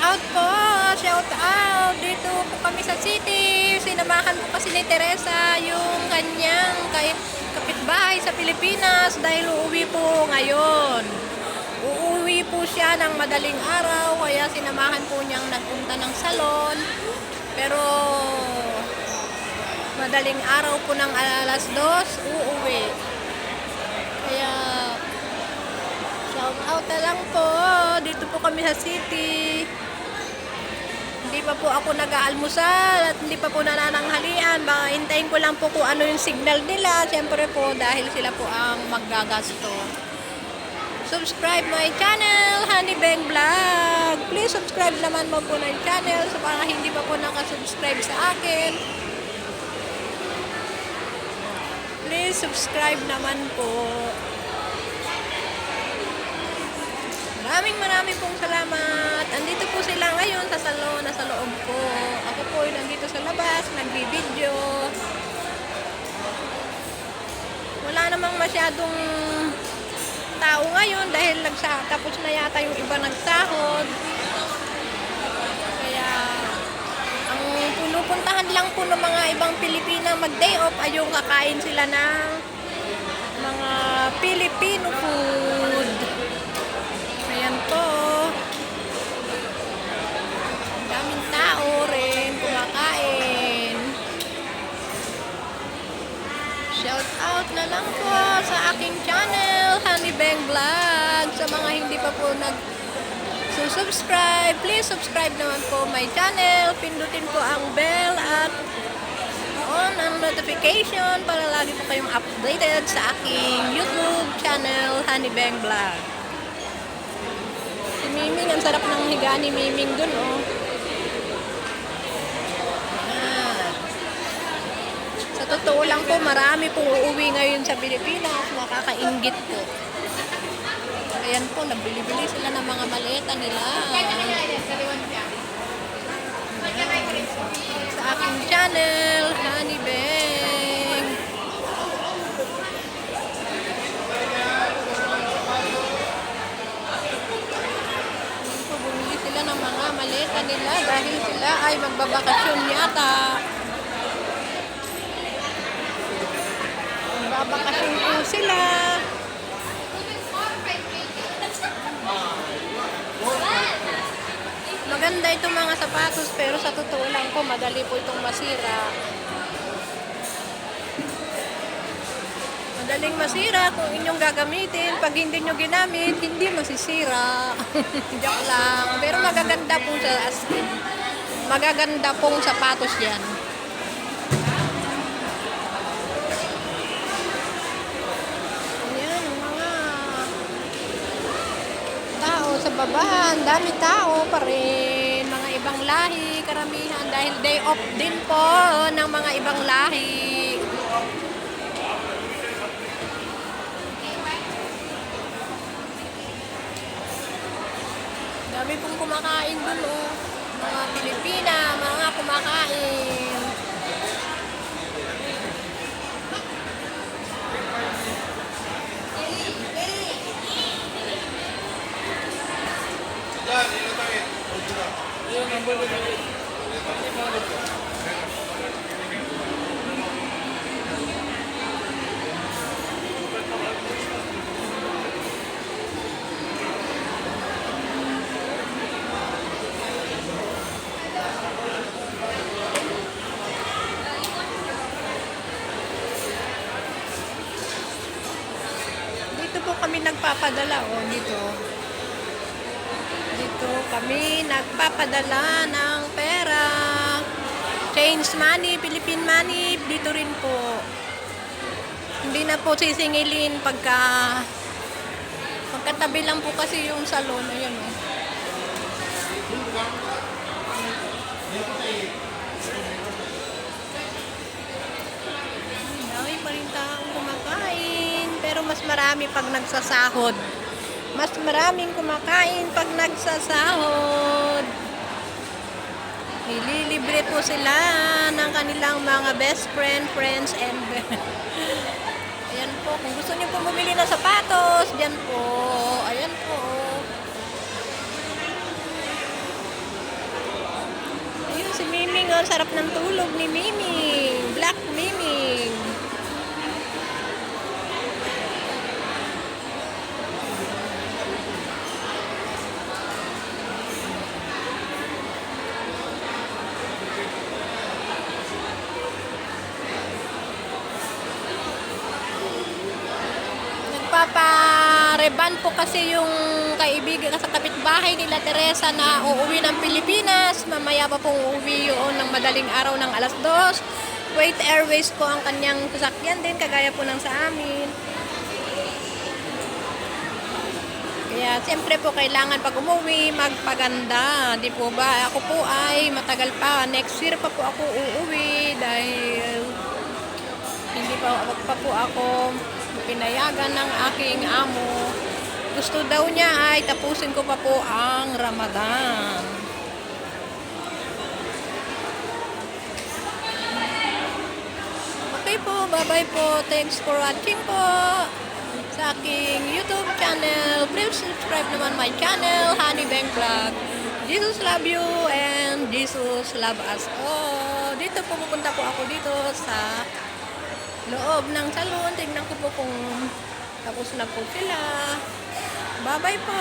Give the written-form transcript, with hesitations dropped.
out po! Shout out! Dito po kami sa city. Sinamahan po kasi ni Teresa yung kanyang kapitbahay sa Pilipinas dahil uuwi po ngayon. Uuwi po siya ng madaling araw kaya sinamahan po niyang nagpunta ng salon. Pero madaling araw po ng alas 2 uuwi. Kaya shout out na lang po. Dito po kami sa city. Hindi pa po ako nag-aalmusal at hindi pa po nanananghalian. Baka hintayin ko lang po kung ano yung signal nila. Siyempre po dahil sila po ang maggagasto. Subscribe my channel, Honey Beng Vlog. Please subscribe naman mo po ng channel sa mga hindi pa po nakasubscribe sa akin. Please subscribe naman po. Maraming pong salamat. Andito po sila ngayon sa salon, nasa loob ko. Ako po ay nandito sa labas, nagbibideo. Wala namang masyadong tao ngayon dahil tapos na yata yung iba nagsahod. Kaya ang pinupuntahan lang po ng mga ibang Pilipina mag-day off ay yung kakain sila ng mga Filipino food. Ayan po. Ang daming tao rin kumakain. Shout out na lang po sa aking channel, Honey Beng Vlog. Sa mga hindi pa po nag-subscribe, please subscribe naman po my channel. Pindutin po ang bell at on ang notification para lagi po kayong updated sa aking YouTube channel, Honey Beng Vlog. Si Miming, ang sarap ng higa ni Miming dun, oh. Sa totoo lang po, marami pong uuwi ngayon sa Pilipinas. Nakakainggit po. Ayan po, nagbili-bili sila ng mga maleta nila. Sa aking channel, Honey Beng. Bumili sila ng mga maleta nila dahil sila ay magbabakasyon yata. Magbabakasyon po sila. Maganda itong mga sapatos pero sa totoo lang po madali po itong masira. Madaling masira kung inyong gagamitin. Pag hindi nyo ginamit, hindi masisira. Joke lang. Pero magaganda po sa askin. Magaganda pong sapatos yan. Ayan, ang mga tao sa baba. Ang dami tao pa rin. Mga ibang lahi, karamihan. Dahil day off din po ng mga ibang lahi. Dami pong kumakain dun, oh. Mga Pilipina, mga kumakain. Dito po kami nagpapadala, oh, dito. Dito kami nagpapadala ng pera. Change money, Philippine money, dito rin po. Hindi na po sisingilin pagkatabi lang po kasi yung salon. Ayan, oh. Dami pa rin taong kumakain. Pero mas marami pag nagsasahod. Mas maraming kumakain pag nagsasahod. Ililibre po sila ng kanilang mga best friends, and ayan po. Kung gusto niyo po bumili ng sapatos, diyan po. Ayan po. si Miming. Oh, sarap ng tulog ni Miming. Black Miming. Nagpapa-reban po kasi yung kaibigan sa kapitbahay nila Teresa na uuwi ng Pilipinas. Mamaya pa pong uuwi yun ng madaling araw ng alas 2. Kuwait Airways po ang kanyang sasakyan din, kagaya po ng sa amin. Kaya siyempre po kailangan pag umuwi magpaganda. Di po ba? Ako po ay matagal pa. Next year pa po ako uuwi dahil hindi pa po ako pinayagan ng aking amo. Gusto daw niya ay tapusin ko pa po ang Ramadan. Okay po, bye-bye po. Thanks for watching po sa aking YouTube channel. Please subscribe naman my channel, Honey Bang Vlog. Jesus love you and Jesus love us all. Dito po pupunta po ako dito sa loob ng salon. Tingnan ko po kung tapos na po sila. Bye-bye po!